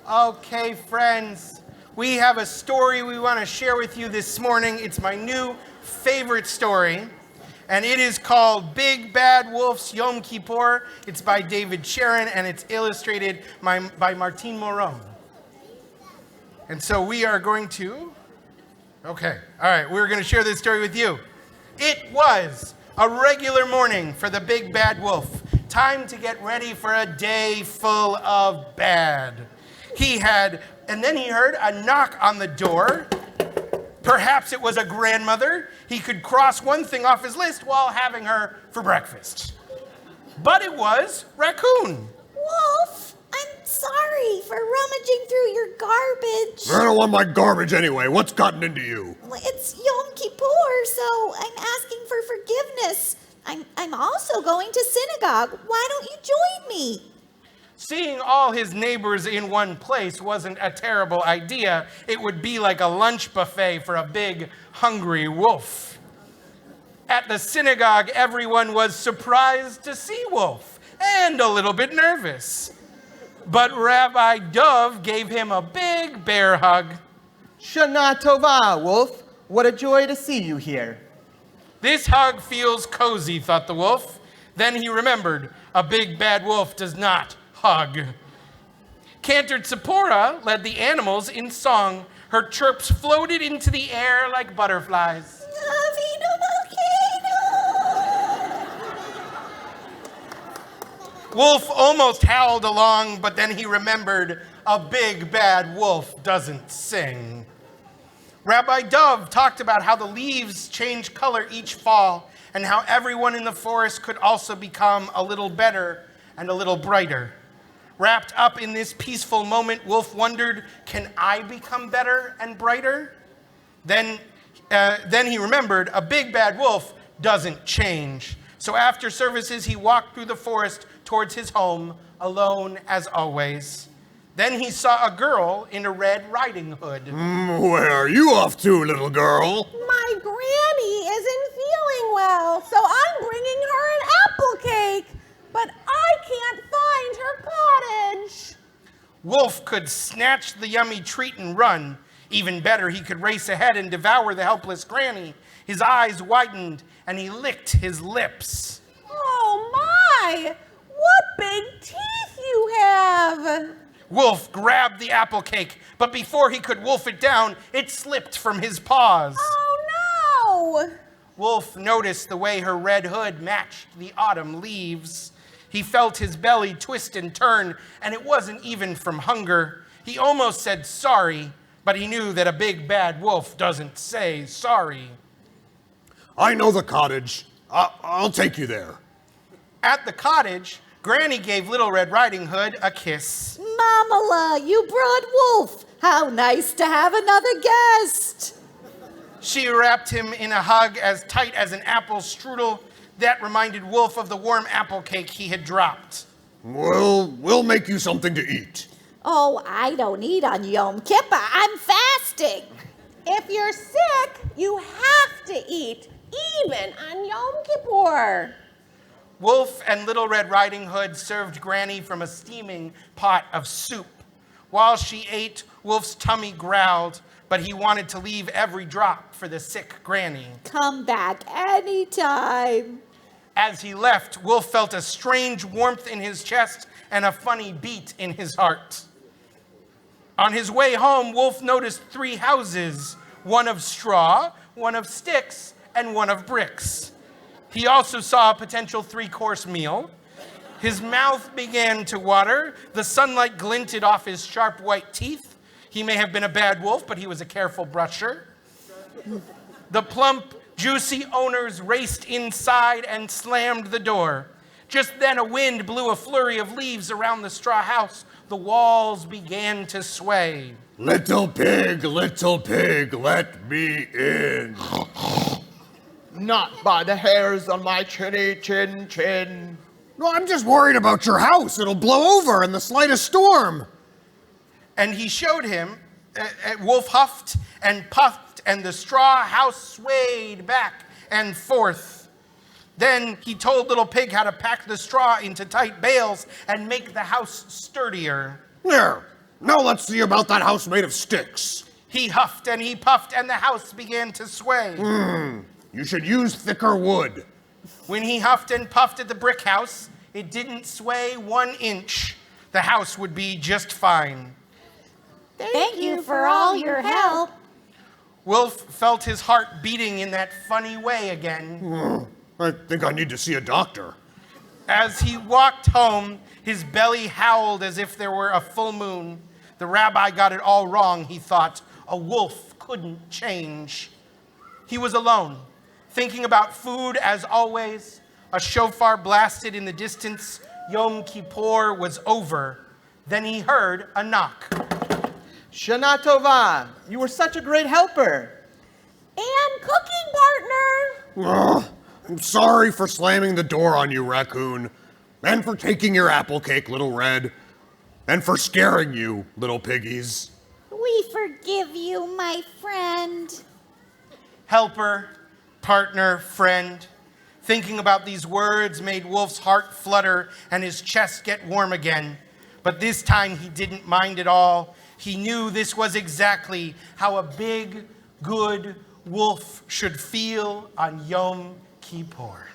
Okay, friends, we have a story we want to share with you this morning. It's my new favorite story, and it is called Big Bad Wolf's Yom Kippur. It's by David Sherrin, and it's illustrated by Martine Moreau. And so we are going to... we're going to share this story with you. It was a regular morning for the Big Bad Wolf. Time to get ready for a day full of bad. And then he heard a knock on the door. Perhaps it was a grandmother. He could cross one thing off his list while having her for breakfast. But it was Raccoon. Wolf, I'm sorry for rummaging through your garbage. I don't want my garbage anyway. What's gotten into you? It's Yom Kippur, so I'm asking for forgiveness. I'm also going to synagogue. Why don't you join me? Seeing all his neighbors in one place wasn't a terrible idea. It would be like a lunch buffet for a big, hungry wolf. At the synagogue, everyone was surprised to see Wolf and a little bit nervous. But Rabbi Dov gave him a big bear hug. Shana Tova, Wolf. What a joy to see you here. This hug feels cozy, thought the wolf. Then he remembered, a big bad wolf does not hug. Cantered Zipporah led the animals in song. Her chirps floated into the air like butterflies. Wolf almost howled along, but then he remembered, a big bad wolf doesn't sing. Rabbi Dov talked about how the leaves change color each fall and how everyone in the forest could also become a little better and a little brighter. Wrapped up in this peaceful moment, Wolf wondered, can I become better and brighter? Then he remembered, a big bad wolf doesn't change. So after services, he walked through the forest towards his home, alone as always. Then he saw a girl in a Red Riding Hood. Where are you off to, little girl? My granny isn't feeling well, so I'm bringing her an apple cake. But I can't find her cottage. Wolf could snatch the yummy treat and run. Even better, he could race ahead and devour the helpless granny. His eyes widened, and he licked his lips. Oh my! What big teeth you have! Wolf grabbed the apple cake, but before he could wolf it down, it slipped from his paws. Oh no! Wolf noticed the way her red hood matched the autumn leaves. He felt his belly twist and turn, and it wasn't even from hunger. He almost said sorry, but he knew that a big bad wolf doesn't say sorry. I know the cottage. I'll take you there. At the cottage, Granny gave Little Red Riding Hood a kiss. Mamala, you brought Wolf. How nice to have another guest. She wrapped him in a hug as tight as an apple strudel. That reminded Wolf of the warm apple cake he had dropped. We'll make you something to eat. Oh, I don't eat on Yom Kippur. I'm fasting. If you're sick, you have to eat, even on Yom Kippur. Wolf and Little Red Riding Hood served Granny from a steaming pot of soup. While she ate, Wolf's tummy growled, but he wanted to leave every drop for the sick Granny. Come back anytime. As he left, Wolf felt a strange warmth in his chest and a funny beat in his heart. On his way home, Wolf noticed 3 houses, one of straw, one of sticks, and one of bricks. He also saw a potential 3-course meal. His mouth began to water. The sunlight glinted off his sharp white teeth. He may have been a bad wolf, but he was a careful brusher. The plump, juicy owners raced inside and slammed the door. Just then a wind blew a flurry of leaves around the straw house. The walls began to sway. Little pig, let me in. Not by the hairs on my chinny chin chin. No, I'm just worried about your house. It'll blow over in the slightest storm. And he showed him, Wolf huffed and puffed, and the straw house swayed back and forth. Then he told Little Pig how to pack the straw into tight bales and make the house sturdier. There, Now let's see about that house made of sticks. He huffed and he puffed, and the house began to sway. You should use thicker wood. When he huffed and puffed at the brick house, it didn't sway 1 inch. The house would be just fine. Thank you for all your help. Wolf felt his heart beating in that funny way again. I think I need to see a doctor. As he walked home, his belly howled as if there were a full moon. The rabbi got it all wrong, he thought. A wolf couldn't change. He was alone, thinking about food as always. A shofar blasted in the distance. Yom Kippur was over. Then he heard a knock. Shana Tova, you were such a great helper. And cooking partner. Ugh, I'm sorry for slamming the door on you, Raccoon. And for taking your apple cake, Little Red. And for scaring you, little piggies. We forgive you, my friend. Helper, partner, friend. Thinking about these words made Wolf's heart flutter and his chest get warm again. But this time he didn't mind at all. He knew this was exactly how a big, good wolf should feel on Yom Kippur.